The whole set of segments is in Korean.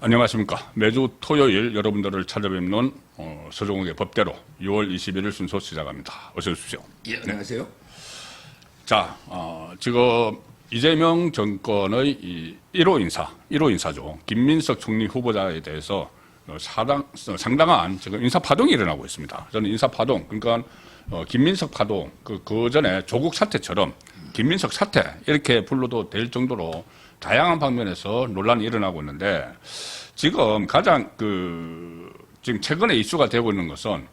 안녕하십니까. 매주 토요일 여러분들을 찾아뵙는 서종욱의 법대로 6월 21일 순서 시작합니다. 어서 오십시오. 예, 안녕하세요. 자, 지금 이재명 정권의 1호 인사죠. 김민석 총리 후보자에 대해서 상당한 지금 인사 파동이 일어나고 있습니다. 저는 인사 파동, 그러니까 김민석 파동, 그 전에 조국 사태처럼 김민석 사태 이렇게 불러도 될 정도로 다양한 방면에서 논란이 일어나고 있는데, 지금 가장 지금 최근에 이슈가 되고 있는 것은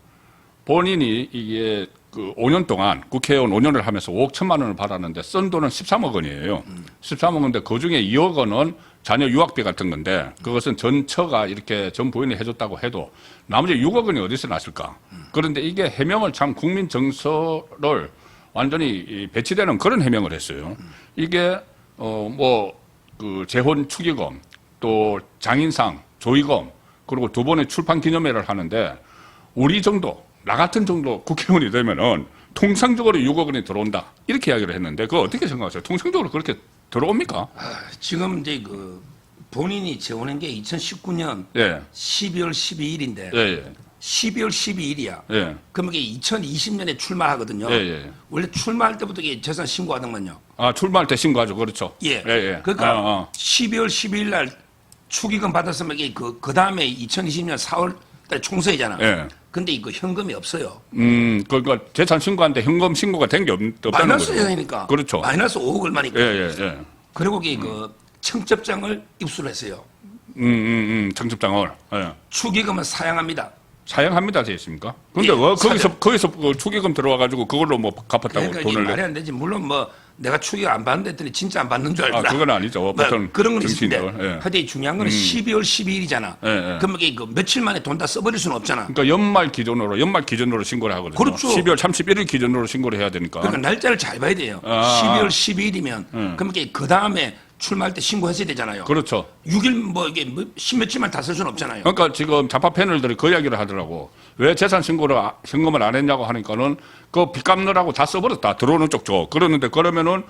본인이 이게 5년 동안 국회의원 5년을 하면서 5억 1천만 원을 받았는데 쓴 돈은 13억 원이에요. 13억 원인데 그 중에 2억 원은 자녀 유학비 같은 건데, 그것은 전 처가 이렇게 전 부인이 해줬다고 해도 나머지 6억 원이 어디서 났을까? 그런데 이게 해명을 참 국민 정서를 완전히 배치되는 그런 해명을 했어요. 이게 재혼 축의금, 또 장인상, 조의금, 그리고 두 번의 출판 기념회를 하는데, 우리 정도, 나 같은 정도 국회의원이 되면은 통상적으로 6억 원이 들어온다, 이렇게 이야기를 했는데, 그거 어떻게 생각하세요? 통상적으로 그렇게 들어옵니까? 지금 이제 본인이 재혼한 게 2019년 예. 12월 12일인데 예. 12월 12일이야. 예. 그러면 이게 2020년에 출마하거든요. 예. 원래 출마할 때부터 이게 재산 신고하던만요. 아, 출마할 때 신고하죠. 그렇죠. 예. 예. 그러니까 12월 12일 날 축의금 받았으면 이게 그 다음에 2020년 4월 달 총선이잖아. 예. 근데 이거 현금이 없어요. 그러니까 재산 신고하는데 현금 신고가 된 게 없다는 거죠. 마이너스 재산이니까. 그렇죠. 마이너스 5억 얼마니까. 예. 그리고 이게 청첩장을 입수를 했어요. 청첩장을. 예. 축의금은 사양합니다. 사양합니다, 되어 있습니까? 근데 예, 왜 거기서 축의금 들어와가지고 그걸로 갚았다고 그러니까 이게 돈을 말이 안 되지. 물론 내가 축의금 안 받는다 했더니 진짜 안 받는 줄 알더라. 그건 아니죠. 보통 그런 건 정치인들. 있는데. 예. 하여튼 중요한 거는 12월 12일이잖아. 예. 그러면 이게 며칠 만에 돈 다 써버릴 수는 없잖아. 그러니까 연말 기준으로 신고를 하거든요. 그렇죠. 12월 31일 기준으로 신고를 해야 되니까. 그러니까 날짜를 잘 봐야 돼요. 12월 12일이면 그러면 그 다음에 출마할 때 신고했어야 되잖아요. 그렇죠. 6일 이게 십몇일만 다 쓸 수는 없잖아요. 그러니까 지금 좌파 패널들이 그 이야기를 하더라고. 왜 재산 신고를 안 했냐고 하니까는 그 빚 갚느라고 다 써버렸다. 들어오는 쪽 줘. 그러는데 그러면은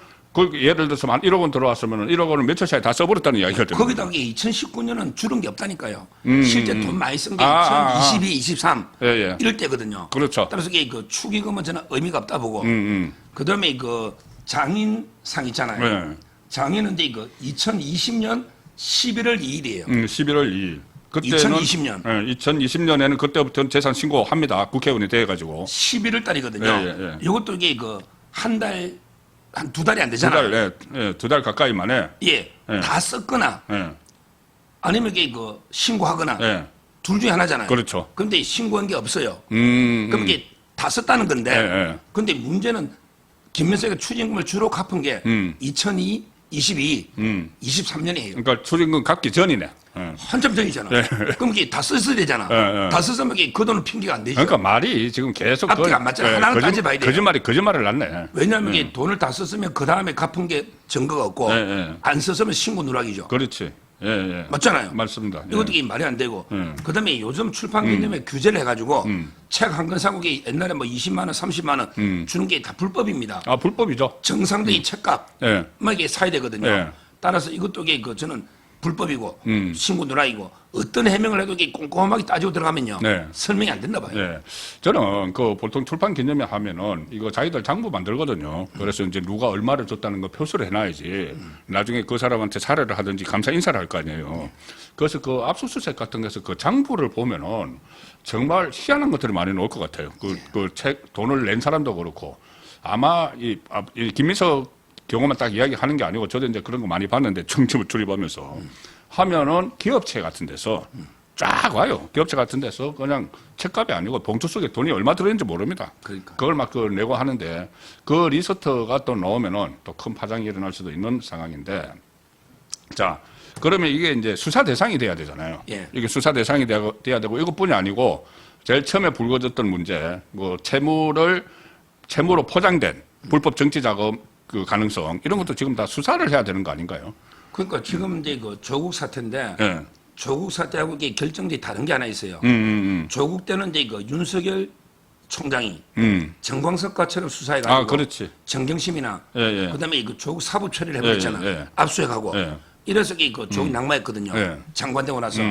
예를 들어서 한 1억 원 들어왔으면 1억 원을 며칠 사이에 다 써버렸다는 이야기가 되는 거기다가 2019년은 줄은 게 없다니까요. 실제 돈 많이 쓴 게 2022, 23 예. 이럴 때거든요. 그렇죠. 따라서 이게 축의금은 저는 의미가 없다 보고. 그다음에 장인상 있잖아요. 네. 장인은 이제 2020년 11월 2일이에요. 11월 2일. 그때는 2020년. 2020년에는 그때부터 재산 신고합니다. 국회의원이 돼가지고. 11월 달이거든요. 예. 이것도 이게 한 두 달이 안 두 되잖아요. 달, 2달 가까이 만에. 예. 다 썼거나 아니면 이게 신고하거나 둘 중에 하나잖아요. 그렇죠. 근데 신고한 게 없어요. 그럼 이게 다 썼다는 건데. 근데 문제는 김민석이 추징금을 주로 갚은 게 2002, 22, 23년이에요. 그러니까 추징금 갚기 전이네. 한참 전이잖아. 그럼 이게 다 썼어야 되잖아. 다 썼으면 그 돈은 핑계가 안 되죠. 그러니까 말이 지금 계속 앞뒤가 안 맞잖아. 하나는 따져봐야 돼요. 거짓말을 낳네. 왜냐하면 이게 돈을 다 썼으면 그 다음에 갚은 게 증거가 없고 안 썼으면 신고 누락이죠. 그렇지. 예. 맞잖아요. 맞습니다. 이것도 이게 말이 안 되고. 그다음에 요즘 출판 기념회 규제를 해가지고 책 한 권 사고 옛날에 20만 원, 30만 원 주는 게 다 불법입니다. 아, 불법이죠. 정상적인 책값 이게 사야 되거든요. 따라서 이것도 이게 저는 불법이고 신고 누락이고 어떤 해명을 해도 이게 꼼꼼하게 따지고 들어가면요 설명이 안 된다 봐요. 저는 보통 출판 기념회 하면은 이거 자기들 장부 만들거든요. 그래서 이제 누가 얼마를 줬다는 거 표시를 해놔야지 나중에 그 사람한테 사례를 하든지 감사 인사를 할 거 아니에요. 그래서 압수수색 같은 데서 장부를 보면은 정말 희한한 것들이 많이 나올 것 같아요. 책 돈을 낸 사람도 그렇고 아마 이 김민석 경우만 딱 이야기하는 게 아니고 저도 이제 그런 거 많이 봤는데 정치부 출입하면서 하면은 기업체 같은 데서 쫙 와요. 기업체 같은 데서 그냥 책값이 아니고 봉투 속에 돈이 얼마 들어있는지 모릅니다. 그러니까. 그걸 막 내고 하는데 그 리스트가 또 나오면은 또 큰 파장이 일어날 수도 있는 상황인데, 자, 그러면 이게 이제 수사 대상이 돼야 되잖아요. 이게 수사 대상이 돼야 되고 이것뿐이 아니고 제일 처음에 불거졌던 문제, 채무로 포장된 불법 정치 자금 가능성 이런 것도 지금 다 수사를 해야 되는 거 아닌가요? 그러니까 지금 이제 조국 사태인데 조국 사태하고 이게 결정이 다른 게 하나 있어요. 조국 때는 이제 윤석열 총장이 정광석과처럼 수사해가지고 그렇지. 정경심이나 예. 그다음에 조국 사부 처리를 해버렸잖아. 압수해가고 이래서 그 조기 낙마했거든요. 예. 장관 되고 나서.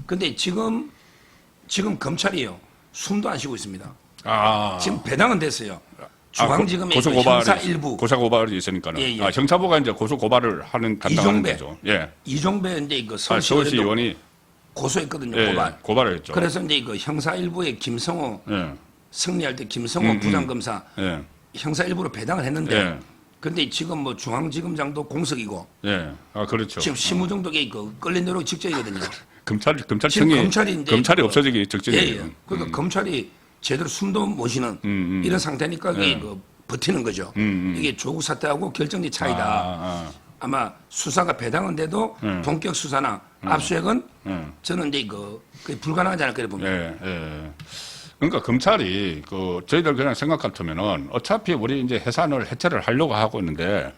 근데 지금 검찰이요. 숨도 안 쉬고 있습니다. 아. 지금 배당은 됐어요. 중앙지검의 고소 그 고발이 형사 일부. 고소 고발이 있으니까는. 예, 예. 아, 형사부가 이제 고소 고발을 하는 담당하는 이종배. 거죠. 예. 이종배 이제 그 서울시 서울시 의원이 고소했거든요. 예, 고발. 고발을 했죠. 그래서 이제 그 형사 일부의 김성호 예. 승리할 때 김성호 부장검사 예. 형사 일부로 배당을 했는데 예. 근데 지금 뭐 중앙지검장도 공석이고 예. 아, 그렇죠. 지금 심우정도에 그 끌린 내로 직전이거든요. 검찰청이 지금 검찰이 이제 검찰이 그- 없어지기 직전이에요. 예. 그러니까 검찰이 제대로 숨도 못 쉬는 이런 상태니까 이게 그 버티는 거죠. 이게 조국 사태하고 결정적 차이다. 아마 수사가 배당은 돼도 본격 수사나 압수액은 저는 이제 그게 불가능하지 않을까 이렇게 봅니다. 예, 예. 그러니까 검찰이 저희들 그냥 생각 같으면은 어차피 우리 이제 해산을 해체를 하려고 하고 있는데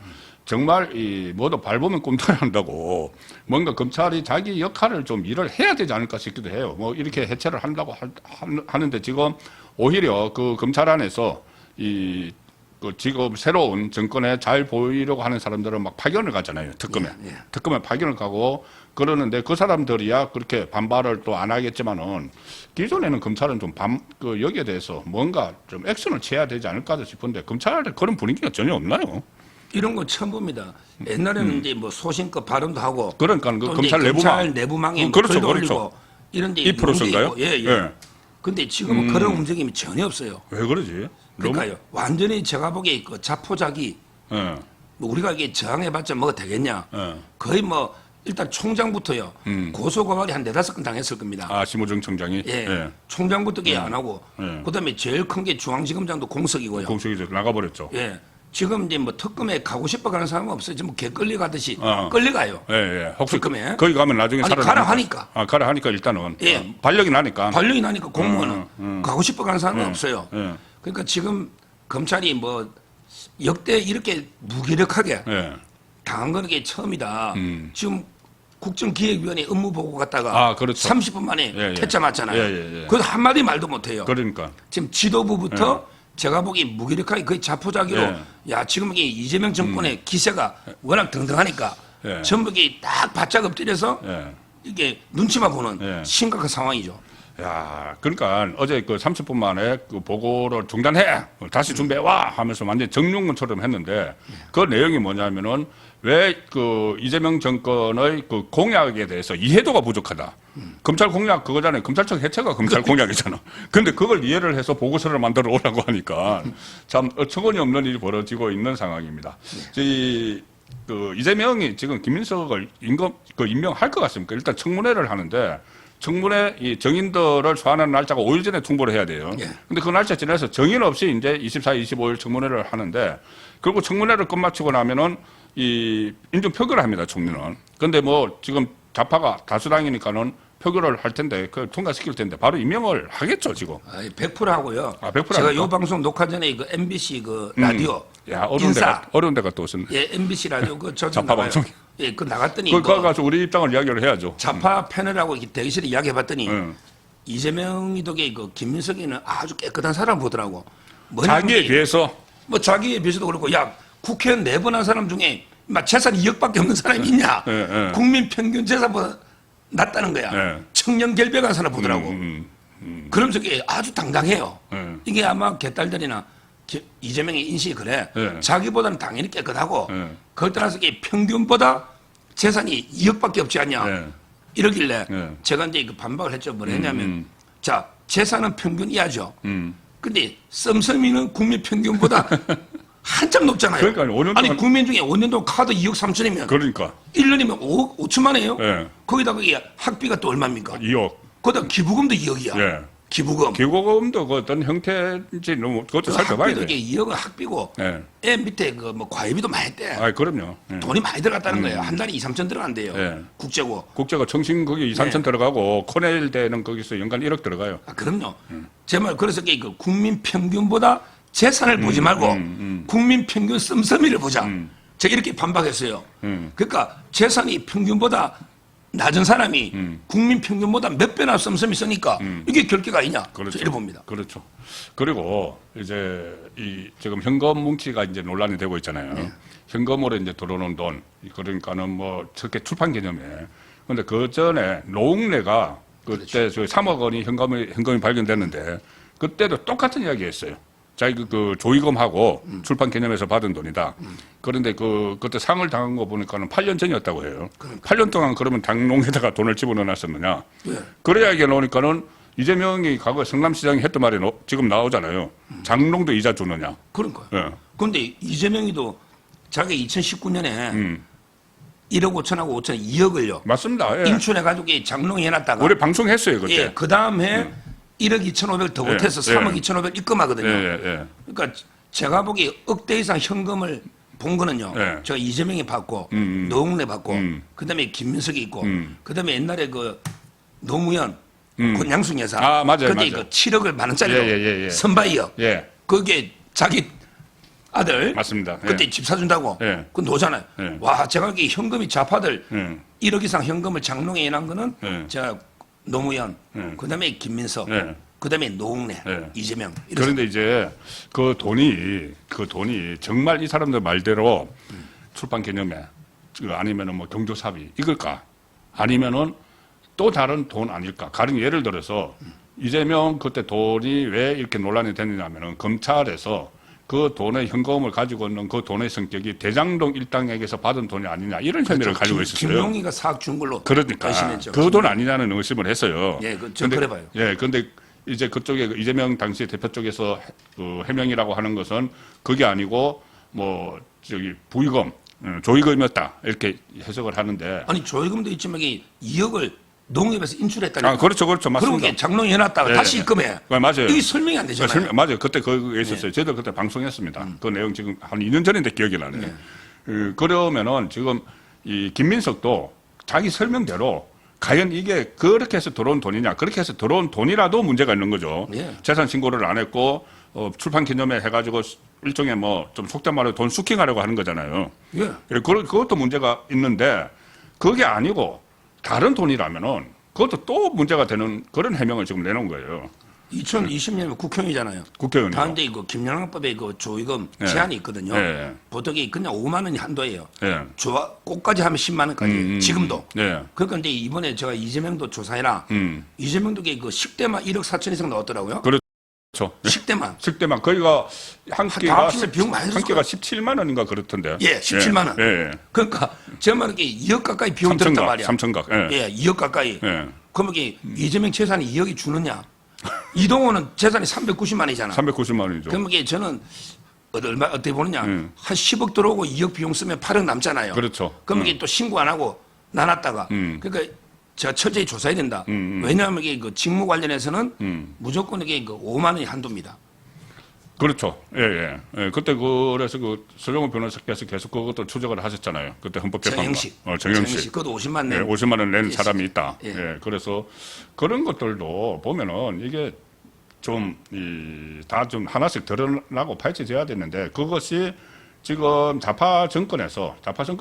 정말 이 뭐도 밟으면 꿈틀 한다고 뭔가 검찰이 자기 역할을 좀 일을 해야 되지 않을까 싶기도 해요. 뭐 이렇게 해체를 한다고 하는데 지금 오히려 그 검찰 안에서 지금 새로운 정권에 잘 보이려고 하는 사람들은 막 파견을 가잖아요. 특검에. 예, 예. 특검에 파견을 가고 그러는데 그 사람들이야 그렇게 반발을 또 안 하겠지만은 기존에는 검찰은 좀 여기에 대해서 뭔가 좀 액션을 취해야 되지 않을까 싶은데 검찰에 그런 분위기가 전혀 없나요? 이런 거 처음 봅니다. 옛날에는 이제 뭐 소신껏 발언도 하고 그러니까 그 또 검찰 이제 내부망. 검찰 내부망에 뭐 그렇죠, 글도 그렇죠. 올리고 이런 데 2%인가요? 예, 예. 예. 근데 지금은 그런 움직임이 전혀 없어요. 왜 그러지? 그러니까요. 완전히 제가 보기에 그 자포자기 예. 뭐 우리가 이게 저항해봤자 뭐가 되겠냐. 예. 거의 뭐 일단 총장부터요. 고소고발이 한 4-5건 당했을 겁니다. 아, 심우정 청장이? 예. 총장부터 안 하고 그다음에 제일 큰 게 중앙지검장도 공석이고요. 공식이 이제 나가버렸죠. 예. 지금 이제 뭐 특검에 가고 싶어 가는 사람은 없어요. 지금 개 끌려가듯이 어. 끌려가요. 예, 예. 혹시 특검에. 거기 가면 나중에 아니, 살아나니까. 가라 하니까. 아, 가라 하니까 일단은. 예. 발령이 나니까. 발령이 나니까 공무원은 가고 싶어 가는 사람은 없어요. 예. 그러니까 지금 검찰이 뭐 역대 이렇게 무기력하게 예. 당한 거는 게 처음이다. 지금 국정기획위원회 업무 보고 갔다가 아, 그렇죠. 30분 만에 예, 예. 퇴짜 맞잖아요. 예, 예, 예. 그래서 한마디 말도 못해요. 그러니까. 지금 지도부부터 제가 보기 무기력하게 거의 자포자기로 예. 야 지금 이게 이재명 정권의 기세가 워낙 등등하니까 예. 전부 이게 딱 바짝 엎드려서 예. 이게 눈치만 보는 예. 심각한 상황이죠. 야, 그러니까 어제 그 30분 만에 그 보고를 중단해 다시 준비해 와 하면서 완전 정룡문처럼 했는데 그 내용이 뭐냐면은 왜 그 이재명 정권의 그 공약에 대해서 이해도가 부족하다. 검찰 공약 그거잖아요. 검찰청 해체가 검찰 공약이잖아. 근데 그걸 이해를 해서 보고서를 만들어 오라고 하니까 참 어처구니 없는 일이 벌어지고 있는 상황입니다. 그 이재명이 지금 김민석을 임명할 것 같습니까? 일단 청문회를 하는데 청문회 이 정인들을 소환하는 날짜가 5일 전에 통보를 해야 돼요. 예. 근데 그 날짜 지나서 정인 없이 이제 24, 25일 청문회를 하는데 그리고 청문회를 끝마치고 나면은 이 인준 표결을 합니다. 총리는. 근데 뭐 지금 좌파가 다수당이니까는 표결을 할 텐데 그걸 통과시킬 텐데 바로 임명을 하겠죠 지금. 100% 하고요. 아, 100% 제가 합니까? 요 방송 녹화 전에 그 MBC 그 라디오 야 인사 어려운 데가 또 오셨네. 예 MBC 라디오 그 저기 좌파 나가요. 방송. 예, 그 나갔더니 그거 가서 우리 입장을 이야기를 해야죠. 좌파 패널하고 이렇게 대기실에 이야기해봤더니 응. 이재명이 덕에 그 김민석이는 아주 깨끗한 사람 보더라고. 자기에 비해서 뭐 자기에 비해서도 그렇고 야 국회의원 4번 한 사람 중에 막 재산 2억밖에 없는 사람이 있냐? 예, 예. 국민 평균 재산보다 낮다는 거야. 예. 청년 결백한 사람 보더라고. 그러면서 이게 아주 당당해요. 이게 아마 개딸들이나 이재명의 인식이 그래. 예. 자기보다는 당연히 깨끗하고 예. 그걸 따라서 이게 평균보다 재산이 2억밖에 없지 않냐. 예. 이러길래 예. 제가 이제 그 반박을 했죠. 뭘 했냐면 자 재산은 평균 이하죠. 근데 썸썸이는 국민 평균보다 한참 높잖아요. 그러니까요. 5년 아니 동안- 국민 중에 5년 동안 카드 2억 3천이면 그러니까 1년이면 5억 5천만 원이에요. 예. 거기다가 이게 학비가 또 얼마입니까? 2억. 거기다 기부금도 2억이야. 예. 기부금. 기고금도 그 어떤 형태인지 너무 그것도 살펴봐야 학비도 돼. 이게 2억은 학비고 예. 애 밑에 그 뭐 과외비도 많이 했대. 아, 그럼요. 예. 돈이 많이 들어갔다는 거예요. 한 달에 2, 3천 들어간대요. 예. 국제고. 국제가 청신 거기 2, 3천 네. 들어가고 코넬 대는 거기서 연간 1억 들어가요. 아, 그럼요. 제 말 그래서 이게 그 국민 평균보다 재산을 보지 말고 국민 평균 씀씀이를 보자. 제가 이렇게 반박했어요. 그러니까 재산이 평균보다 낮은 사람이 국민 평균보다 몇 배나 씀씀이 쓰니까 이게 결계가 아니냐. 그렇죠. 이래 봅니다. 그렇죠. 그리고 이제 이 지금 현금 뭉치가 이제 논란이 되고 있잖아요. 네. 현금으로 이제 들어오는 돈, 그러니까는 뭐 특히 출판 개념에. 근데 그 전에 노웅래가 그때 저 3억 원이 현금이 발견됐는데 그때도 똑같은 이야기했어요. 자기 그 조의금하고 출판 개념에서 받은 돈이다. 그런데 그때 상을 당한 거 보니까는 8년 전이었다고 해요. 8년 동안 그러면 장롱에다가 돈을 집어넣어놨었느냐. 예. 그래 이야기가 나오니까는 이재명이 과거에 성남시장이 했던 말이 지금 나오잖아요. 장롱도 이자 주느냐. 그러니까요. 예. 그런데 이재명이도 자기 2019년에 1억 5천하고 5천 2억을요. 맞습니다. 예. 인출해가지고 장롱에 해놨다가. 우리 방송했어요 그때. 예, 그 다음에 1억 2천5백 더 못해서 예. 3억 2천5백 입금하거든요. 예. 그러니까 제가 보기 억대 이상 현금을 본 거는요. 예. 제가 이재명이 받고 노웅래 받고 그다음에 김민석이 있고 그다음에 옛날에 그 노무현 권양숙 여사 아, 맞아요, 그때 맞아요. 그 7억을 만 원짜리로 예. 선바이어 예. 그게 자기 아들 맞습니다. 그때 예. 집 사준다고 예. 그 노잖아요. 예. 와 제가 보기 현금이 좌파들 예. 1억 이상 현금을 장롱에 해놓은 거는 예. 제가 노무현 예. 그다음에 김민석 예. 그다음에 노웅래 예. 이재명 그런데 이제 그 돈이 정말 이 사람들 말대로 출판 개념에 아니면은 뭐 경조사비 이걸까? 아니면은 또 다른 돈 아닐까? 가령 예를 들어서 이재명 그때 돈이 왜 이렇게 논란이 됐느냐면은 검찰에서 그 돈의 현금을 가지고 있는 그 돈의 성격이 대장동 일당에게서 받은 돈이 아니냐 이런 혐의를 가지고 있었어요. 김용희가 사학 준 걸로 그러니까 의심했죠. 그 돈 아니냐는 의심을 했어요. 예, 저 그래 봐요. 예, 근데 이제 그쪽에 이재명 당시 대표 쪽에서 그 해명이라고 하는 것은 그게 아니고 뭐 저기 부의금, 조의금이었다 이렇게 해석을 하는데. 아니 조의금도 있지만 이게 2억을 농협에서 인출했다니까. 아, 그렇죠, 맞습니다. 그러면 이게 장롱에 해놨다가 예, 다시 예. 입금해. 맞아요. 이게 설명이 안 되잖아요. 맞아요. 그때 그게 있었어요. 저희도 그때 방송했습니다. 그 내용 지금 한 2년 전인데 기억이 나네요. 그러면은 지금 이 김민석도 자기 설명대로 과연 이게 그렇게 해서 들어온 돈이냐, 그렇게 해서 들어온 돈이라도 문제가 있는 거죠. 예. 재산 신고를 안 했고 출판 기념회 해가지고 일종의 뭐 좀 속된 말로 돈 수킹하려고 하는 거잖아요. 예. 그것도 문제가 있는데 그게 아니고 다른 돈이라면은 그것도 또 문제가 되는 그런 해명을 지금 내놓은 거예요. 2020년이면 국형이잖아요. 국회의원이요. 다른데 이거 김영란법에 그 조의금 예. 제한이 있거든요. 예. 보통 이 그냥 5만 원이 한도예요. 예. 꽃까지 하면 10만 원까지. 지금도. 예. 그러니까 이제 이번에 제가 이재명도 조사해라. 이재명도 그 10대만 1억 4천 이상 나왔더라고요. 그렇죠. 10대만. 식대만 거기가 한 다 끼가 합치면 비용 많이 한 끼가 17만 원인가 그렇던데. 예, 17만 원. 예. 그러니까 제가 말하는 게 2억 가까이 비용 들었단 말이야. 3천각. 예. 예, 2억 가까이. 예. 그러면 이게 이재명 재산이 2억이 주느냐? 이동호는 재산이 390만 원이잖아. 390만 원이죠. 그러면 이게 저는 어떻게 보느냐? 한 10억 들어오고 2억 비용 쓰면 8억 남잖아요. 그렇죠. 그러면 이게 또 신고 안 하고 나눴다가 그러니까 제가 철저히 조사해야 된다. 왜냐하면 이게 그 직무 관련해서는 무조건 이게 그 5만 원이 한도입니다. 그렇죠. 예. 그때 그래서 그 서정훈 변호사께서 계속 그것도 추적을 하셨잖아요. 그때 헌법재판관. 정영식. 그것도 50만 내. 예, 50만 원 낸 예, 사람이 있다. 예. 예. 그래서 그런 것들도 보면은 이게 좀 다 좀 하나씩 드러나고 파헤쳐져야 되는데 그것이 지금 좌파 정권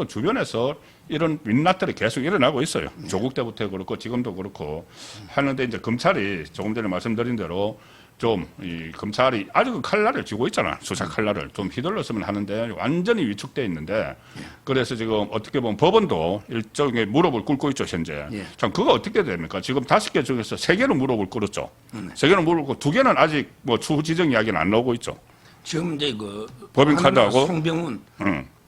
주변에서 이런 윗났들이 계속 일어나고 있어요. 조국 때부터 그렇고 지금도 그렇고 하는데 이제 검찰이 조금 전에 말씀드린 대로 좀 이 검찰이 아주 그 칼날을 쥐고 있잖아. 수사 칼날을 좀 휘둘렀으면 하는데 완전히 위축돼 있는데 그래서 지금 어떻게 보면 법원도 일종의 무릎을 꿇고 있죠 현재. 예. 참 그거 어떻게 됩니까? 지금 5개 중에서 3개는 무릎을 꿇었죠. 3개는 무릎을 꿇고 2개는 아직 뭐 추후 지정 이야기는 안 나오고 있죠. 지금 이제 그 법인카드하고 송병훈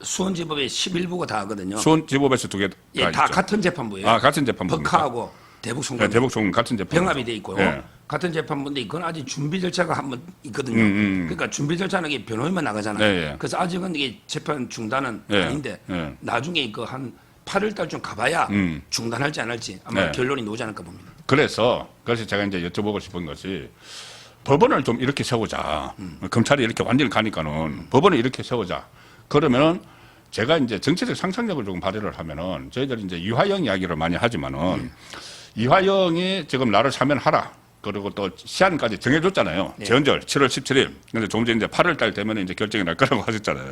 수원지법에 11부가 다 하거든요. 수원지법에서 2개 예, 다 같은 재판부예요. 아 같은 재판부. 법카하고 대북송금 네, 대북송금 같은 재판부. 병합이 돼 있고요. 예. 같은 재판부인데 이건 아직 준비 절차가 한 번 있거든요. 그러니까 준비 절차는 이게 변호인만 나가잖아요. 예. 그래서 아직은 이게 재판 중단은 예. 아닌데 예. 나중에 그 한 8월 달쯤 가봐야 중단할지 안 할지 아마 네. 결론이 나오지 않을까 봅니다. 그래서 제가 이제 여쭤보고 싶은 것이 법원을 좀 이렇게 세우자. 검찰이 이렇게 완전히 가니까는 법원을 이렇게 세우자. 그러면은 제가 이제 정치적 상상력을 조금 발휘를 하면은 저희들이 이제 이화영 이야기를 많이 하지만은 이화영이 지금 나를 사면하라. 그리고 또 시한까지 정해줬잖아요. 네. 재헌절 7월 17일. 근데 조금 전에 이제 8월 달 되면 이제 결정이 날 거라고 하셨잖아요.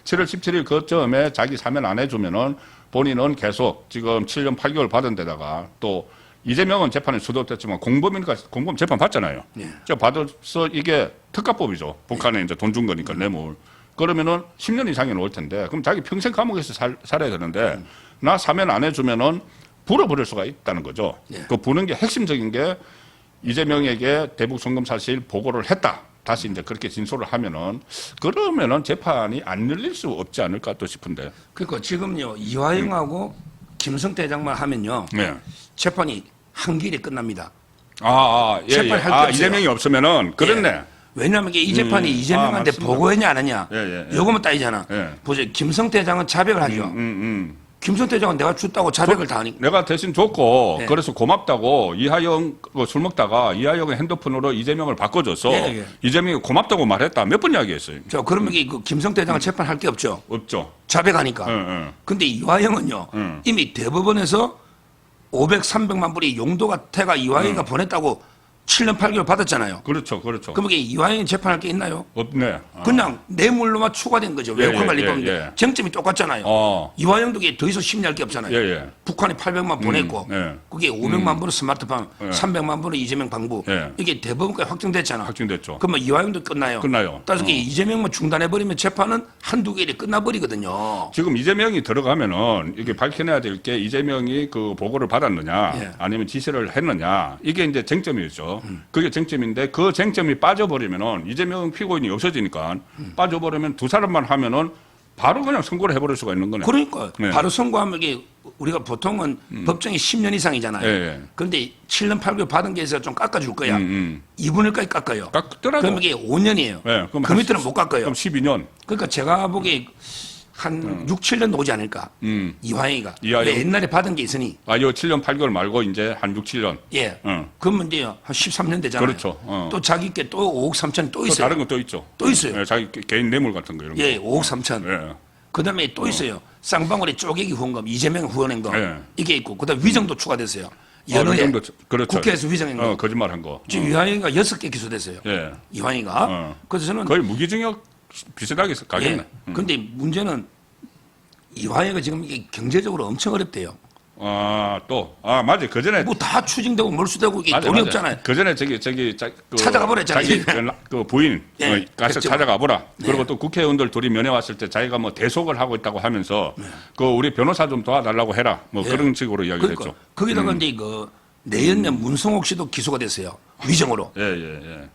7월 17일 그쯤에 자기 사면 안 해주면은 본인은 계속 지금 7년 8개월 받은 데다가 또 이재명은 재판에 수도됐지만 공범이니까 공범 재판 받잖아요. 예. 저 받아서 이게 특가법이죠. 북한에 이제 돈 준 거니까 뇌물. 그러면은 10년 이상이 나올 텐데 그럼 자기 평생 감옥에서 살아야 되는데 나 사면 안 해주면은 불어버릴 수가 있다는 거죠. 예. 그 부는 게 핵심적인 게 이재명에게 대북 송금 사실 보고를 했다. 다시 이제 그렇게 진술을 하면은 그러면은 재판이 안 열릴 수 없지 않을까 또 싶은데. 그러니까 지금요 이화영하고 김성태 장만 하면요 네. 재판이 한 길에 끝납니다. 예, 재판 예. 할게 없어요. 이재명이 없으면은 그렇네. 예. 왜냐하면 이게 이 재판이 이재명한테 맞습니다. 보고했냐 안 했냐 예, 예. 요거만 따지잖아. 예. 보세요. 김성태 장은 자백을 하죠. 김성태 장은 내가 줬다고 자백을 다 하니까. 내가 대신 줬고 네. 그래서 고맙다고 이하영 술 먹다가 이하영의 핸드폰으로 이재명을 바꿔줘서 예, 예. 이재명이 고맙다고 말했다. 몇 번 이야기했어요. 자, 그러면 그 김성태 장은 재판할 게 없죠. 없죠. 자백하니까. 예, 예. 근데 이화영은요 이미 대법원에서 500, 300만 불이 용도가 태가 이화영이가 보냈다고 7년 8개월 받았잖아요. 그렇죠, 그렇죠. 그럼 이게 이화영이 재판할 게 있나요? 없네. 그냥 뇌물로만 추가된 거죠. 외국환 관리법인데 예. 쟁점이 똑같잖아요. 이화영도 이게 더 이상 심리할 게 없잖아요. 예, 예. 북한이 800만 보냈고 예. 그게 500만 불은 스마트폰, 300만 불은 이재명 방부. 예. 이게 대법원까지 확정됐잖아. 확정됐죠. 그러면 이화영도 끝나요. 끝나요. 따라서 이재명만 중단해버리면 재판은 한두 개일에 끝나버리거든요. 지금 이재명이 들어가면은 이게 밝혀내야 될 게 이재명이 그 보고를 받았느냐 예. 아니면 지시를 했느냐 이게 이제 쟁점이었죠. 그게 쟁점인데 그 쟁점이 빠져버리면은 이재명 피고인이 없어지니까 빠져버리면 두 사람만 하면은 바로 그냥 선고를 해버릴 수가 있는 거네. 그러니까 네. 바로 선고하면 이게 우리가 보통은 법정이 10년 이상이잖아요. 예, 예. 그런데 7년 8개월 받은 게 있어서 좀 깎아줄 거야. 2분의 1까지 깎아요. 깎더라도. 그럼 이게 5년이에요. 예, 그 밑에는 못 깎아요. 그럼 12년. 그러니까 제가 보기에 한 6, 7년 오지 않을까. 이화영이가. 이화영. 왜 옛날에 받은 게 있으니. 요 7년 8개월 말고 이제 한 6, 7년. 예. 응. 그러면 이제 한 13년 되잖아요. 그렇죠. 또 자기 게 또 5억 3천 또 또 있어요. 다른 건 또 있죠. 또 있어요. 예, 자기 개인 뇌물 같은 거 이런 거. 예, 5억 3천. 예. 그 다음에 또 있어요. 쌍방울에 쪼개기 후원금, 이재명 후원한 거. 예. 이게 있고. 그 다음에 위정도 추가됐어요. 여러 해. 정도 그렇죠. 국회에서 위정한 거. 거짓말 한 거. 지금 이화영이가 6개 기소됐어요. 예. 이화영이가. 그래서 저는 거의 무기징역 비슷하게 가겠네. 예. 근데 문제는 이화영이가 지금 이게 경제적으로 엄청 어렵대요. 맞아. 그 전에 뭐 다 추징되고 몰수되고 이게 돈이 없잖아요. 그 전에 찾아가 버렸잖아요. 자기 그 부인 예, 가서 백제와. 찾아가 보라. 네. 그리고 또 국회의원들 둘이 면회 왔을 때 자기가 뭐 대속을 하고 있다고 하면서 그 우리 변호사 좀 도와달라고 해라. 뭐 예. 그런 식으로 이야기를 그러니까 했죠. 거기다가 이제 그 내연녀 문성옥 씨도 기소가 됐어요. 위정으로. 예.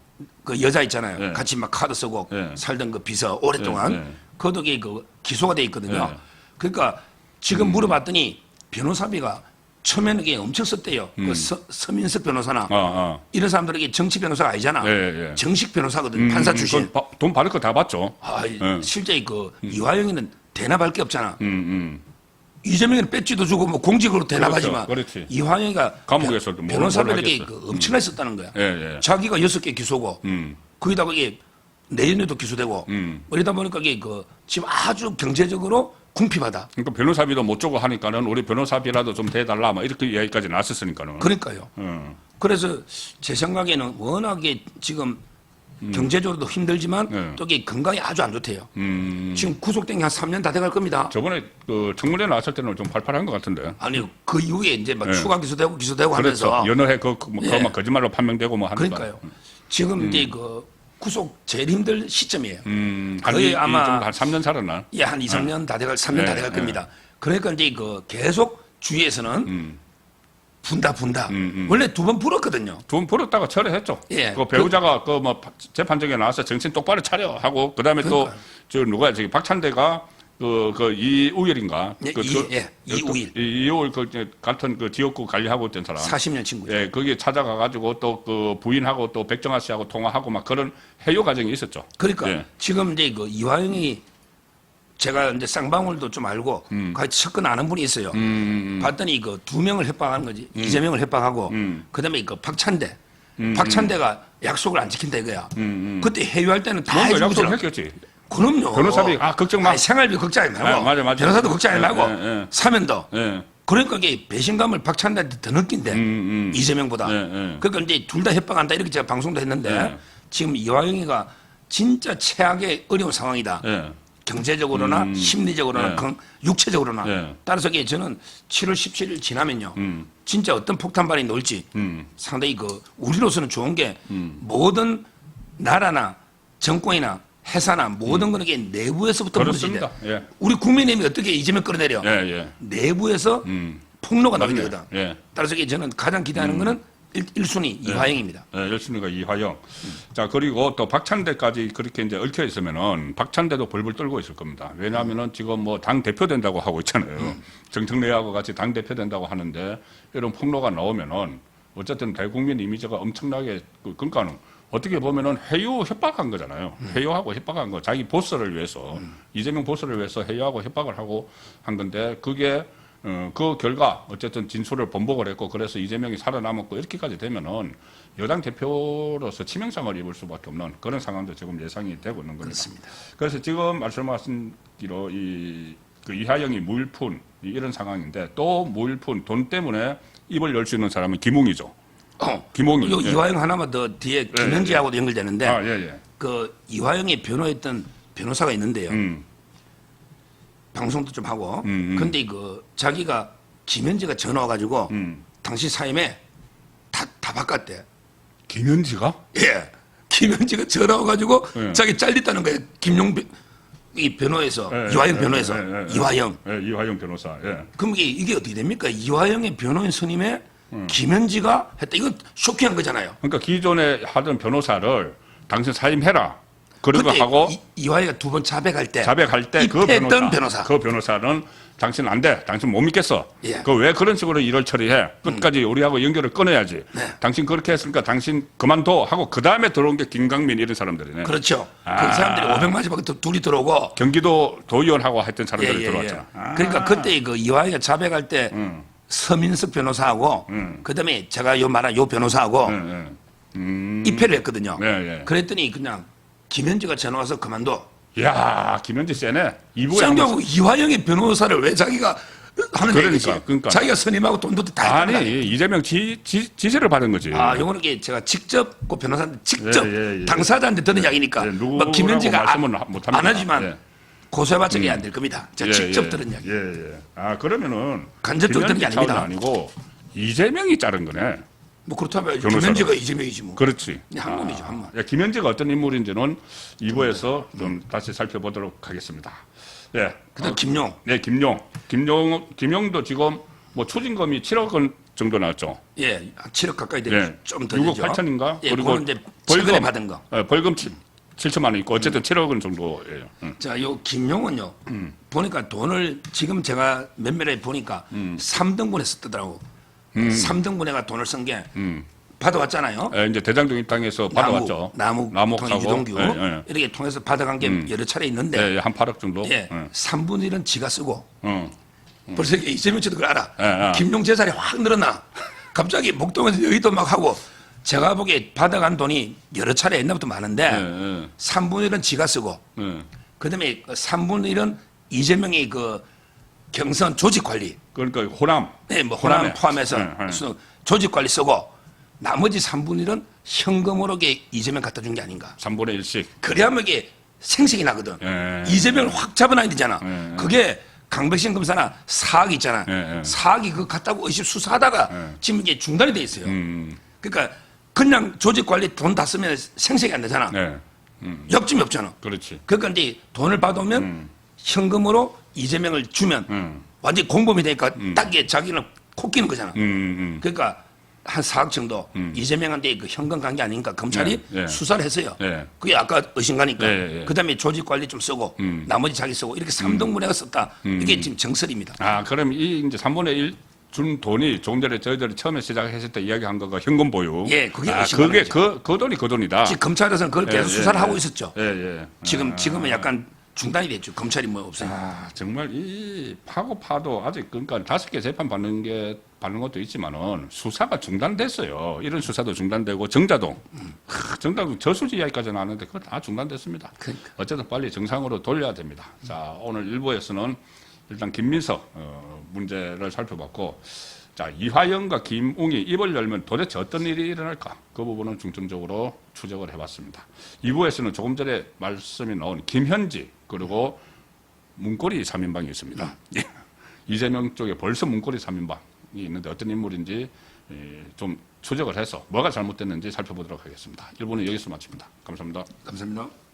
그 여자 있잖아요. 예. 같이 막 카드 쓰고 예. 살던 그 비서 오랫동안 예. 그것도 그 기소가 돼 있거든요. 예. 그러니까 지금 물어봤더니 변호사비가 처음에는 이게 엄청 썼대요. 그 서민석 변호사나 이런 사람들에게 정치 변호사가 아니잖아. 예. 정식 변호사거든. 판사 출신. 그건 돈 받을 거 다 받죠. 실제 그 이화영이는 대납할 게 없잖아. 이재명이는 배지도 주고 뭐 공직으로 대납하지만 그렇지. 이화영이가 감옥에서도 뭘 변호사들에게 하겠어. 그 엄청나게 썼다는 거야. 예. 자기가 6개 기소고 거기다가 이게 내년에도 기소되고 이러다 보니까 이게 그 지금 아주 경제적으로 궁핍하다. 그러니까 변호사비도 못 주고 하니까는 우리 변호사비라도 좀 대달라 막 이렇게 이야기까지 나왔었으니까는. 그러니까요. 그래서 제 생각에는 워낙에 지금 경제적으로도 힘들지만 또 이게 건강이 아주 안 좋대요. 지금 구속된 게 한 3년 다 돼갈 겁니다. 저번에 그 청문회 나왔을 때는 좀 팔팔한 것 같은데. 아니 그 이후에 이제 막 추가 기소되고 그렇죠. 하면서 여러 해 그막 거짓말로 판명되고 뭐 하는 그러니까요. 지금 이제 그 구속 제일 힘들 시점이에요. 거의 아마 한 3년 살았나? 예, 한 2, 3년 다 돼갈 3년 다 돼갈 겁니다. 그러니까 이제 그 계속 주위에서는 분다. 원래 2번 불었거든요. 돈 벌었다가 철회했죠. 예. 그 배우자가 그 뭐 재판정에 나와서 정신 똑바로 차려 하고 그다음에 그러니까요. 또 누가 저기 박찬대가 그 이우열인가? 예, 이우일. 이우일 같은 그 지역구 관리하고 있던 사람. 40년 친구죠. 예, 거기 찾아가 가지고 또 그 부인하고 또 백정아 씨하고 통화하고 막 그런 해요 과정이 있었죠. 그러니까 예. 지금 이제 그 이화영이 제가 이제 쌍방울도 좀 알고 같이 접근 아는 분이 있어요. 봤더니 그 2명을 협박하는 거지. 이재명을 협박하고 그다음에 그 박찬대. 박찬대가 약속을 안 지킨다 이거야. 그때 회유할 때는 다 뭔가 해주고 약속을 했겠지. 그럼요. 변호사비 걱정 마. 아니, 생활비 걱정하지 말고. 맞아. 변호사도 걱정하지 말고. 예. 사면도. 예. 그러니까 이게 배신감을 박찬대한테 더 느낀대. 이재명보다. 예. 그러니까 이제 둘 다 협박한다 이렇게 제가 방송도 했는데 지금 이화영이가 진짜 최악의 어려운 상황이다. 예. 경제적으로나 심리적으로나 육체적으로나 예. 따라서 이게 저는 7월 17일 지나면요 진짜 어떤 폭탄발이 놀지 상당히 그 우리로서는 좋은 게 모든 나라나 정권이나 회사나 모든 거는 게 내부에서부터 무너지대. 그렇습니다. 예. 우리 국민의힘이 어떻게 이재명 끌어내려? 예, 예. 내부에서 폭로가 나는 맞네. 거거든. 예. 따라서 이게 저는 가장 기대하는 거는 1순위 이화영입니다. 네, 1순위가 이화영. 자, 그리고 또 박찬대까지 그렇게 이제 얽혀 있으면은 박찬대도 벌벌 떨고 있을 겁니다. 왜냐하면은 지금 뭐 당 대표 된다고 하고 있잖아요. 정청래하고 같이 당 대표 된다고 하는데 이런 폭로가 나오면은 어쨌든 대국민 이미지가 엄청나게 그러니까는 어떻게 보면은 회유 협박한 거잖아요. 회유하고 협박한 거. 자기 보스를 위해서 이재명 보스를 위해서 회유하고 협박을 하고 한 건데 그게 그 결과 어쨌든 진술을 번복을 했고 그래서 이재명이 살아남았고 이렇게까지 되면은 여당 대표로서 치명상을 입을 수밖에 없는 그런 상황도 지금 예상이 되고 있는 겁니다. 그렇습니다. 그래서 지금 말씀하신 대로 그 이하영이 무일푼 이런 상황인데 또 무일푼 돈 때문에 입을 열 수 있는 사람은 김웅이죠. 김웅이. 요 예. 이화영 하나만 더 뒤에 김현지하고도 연결되는데 아, 예, 예. 그 이화영이 변호했던 변호사가 있는데요. 방송도 좀 하고. 근데 그 자기가 김현지가 전화 와가지고 당시 사임에 다 바꿨대. 김현지가? 예. 김현지가 전화 와가지고 예. 자기 잘렸다는 거예요. 이 변호에서 예, 이화영 예, 변호에서 예, 예, 이화영. 예, 이화영 변호사. 예. 그럼 이게 어떻게 됩니까? 이화영의 변호인 선임에 김현지가 했다. 이건 쇼킹한 거잖아요. 그러니까 기존에 하던 변호사를 당신 사임해라. 그런 거 근데 하고 이화영이 두 번 자백할 때 자백할 때 그 입회했던 변호사, 그 변호사는 당신 안 돼. 당신 못 믿겠어. 예. 그 왜 그런 식으로 일을 처리해? 끝까지 우리하고 연결을 끊어야지. 네. 당신 그렇게 했으니까 당신 그만둬 하고 그 다음에 들어온 게 김강민 이런 사람들이네. 그렇죠. 그 아. 사람들이 500만 원밖에 둘이 들어오고 경기도 도의원하고 했던 사람들이 예. 들어왔잖아. 아. 그러니까 그때 그 이화영이 자백할 때 서민석 변호사하고 그다음에 제가 요 말한 요 변호사하고 입회를 했거든요. 예, 예. 그랬더니 그냥 김현지가 전화 와서 그만둬. 야, 김현지 세네. 이부에 생겨고 이화영의 변호사를 왜 자기가 하는 그러니까, 얘기지? 그러니까. 자기가 선임하고 돈도 다 했다. 아니 이재명 지시를 받은 거지. 아, 요거는 게 제가 직접 그 변호사한테 직접 예. 당사자한테 들은 이야기니까 예, 뭐 누구라고 김현지가 말씀은 못합니다. 안 하지만 예. 고소해봤자 이게 안 될 겁니다. 제가 직접 들은 이야기. 예. 아 그러면은 간접적으로 들은 게 김현지 차원이 아닙니다. 아니고 이재명이 자른 거네. 뭐 그렇다면 변호사로. 김현지가 이재명이지 뭐. 그렇지. 한 놈이죠, 한 놈. 야, 김현지가 어떤 인물인지는 2부에서 좀 다시 살펴보도록 하겠습니다. 예. 그다음 김용. 네, 김용도 지금 뭐 추징금이 7억 원 정도 나왔죠. 예, 한 7억 가까이 되죠. 예. 좀더 6억 되죠. 8천인가? 예, 그거는 이제 최근에 받은 거. 벌금 7천만 원 있고 어쨌든 7억 원 정도예요. 자, 요 김용은요. 보니까 돈을 지금 제가 몇몇에 보니까 3등분에 썼더라고. 3등분에가 돈을 쓴 게 받아왔잖아요. 예, 이제 대장동 입당해서 받아왔죠. 남욱 유동규 예. 이렇게 통해서 받아간 게 여러 차례 있는데 예, 한 8억 정도. 예, 3분의 1은 지가 쓰고 벌써 이게 이재명 씨도 그걸 알아. 예. 김용 재산이 확 늘어나. 갑자기 목동에서 여의도 막 하고 제가 보기에 받아간 돈이 여러 차례 옛날부터 많은데 예. 3분의 1은 지가 쓰고 그다음에 3분의 1은 이재명이 그 경선 조직 관리 그러니까 호남. 네, 뭐 호남 호남에. 포함해서 예. 조직 관리 쓰고 나머지 3분의 1은 현금으로 게 이재명 갖다 준 게 아닌가. 3분의 1씩. 그래야면 이게 생색이 나거든. 예. 이재명을 확 잡아놔야 되잖아. 예. 그게 강백신 검사나 사학이 있잖아. 예. 사학이 그거 갖다고 의심 수사하다가 지금 이게 중단이 돼 있어요. 그러니까 그냥 조직 관리 돈 다 쓰면 생색이 안 나잖아. 네. 욕심이 없잖아. 그렇지. 그러니까 이제 돈을 받아오면 현금으로 이재명을 주면 완전히 공범이 되니까 딱 이게 자기는 코 끼는 거잖아. 그러니까 한 4억 정도 이재명한테 그 현금 간 게 아닌가 검찰이 네, 네. 수사를 했어요. 네. 그게 아까 의심가니까. 네. 그다음에 조직 관리 좀 쓰고 나머지 자기 쓰고 이렇게 3등분해가 썼다. 이게 지금 정설입니다. 아, 그럼 이 이제 3분의 1 준 돈이 조금 전에 저희들이 처음에 시작했을 때 이야기한 거가 현금 보유. 예, 그게 아, 의심가는 그게 거죠. 그 돈이 그 돈이다. 지금 검찰에서는 그걸 계속 수사를 하고 있었죠. 예. 지금은 약간 중단이 됐죠. 검찰이 뭐 없어요. 아, 정말 이 파도 아직 그러니까 5개 재판 받는 것도 있지만은 수사가 중단됐어요. 이런 수사도 중단되고 정자동 저수지 이야기까지 나왔는데 그거 다 중단됐습니다. 그러니까. 어쨌든 빨리 정상으로 돌려야 됩니다. 자, 오늘 1부에서는 일단 김민석 문제를 살펴봤고, 자, 이화영과 김웅이 입을 열면 도대체 어떤 일이 일어날까? 그 부분은 중점적으로 추적을 해봤습니다. 2부에서는 조금 전에 말씀이 나온 김현지 그리고 문고리 3인방이 있습니다. 예. 이재명 쪽에 벌써 문고리 3인방이 있는데 어떤 인물인지 좀 추적을 해서 뭐가 잘못됐는지 살펴보도록 하겠습니다. 1부는 여기서 마칩니다. 감사합니다. 감사합니다.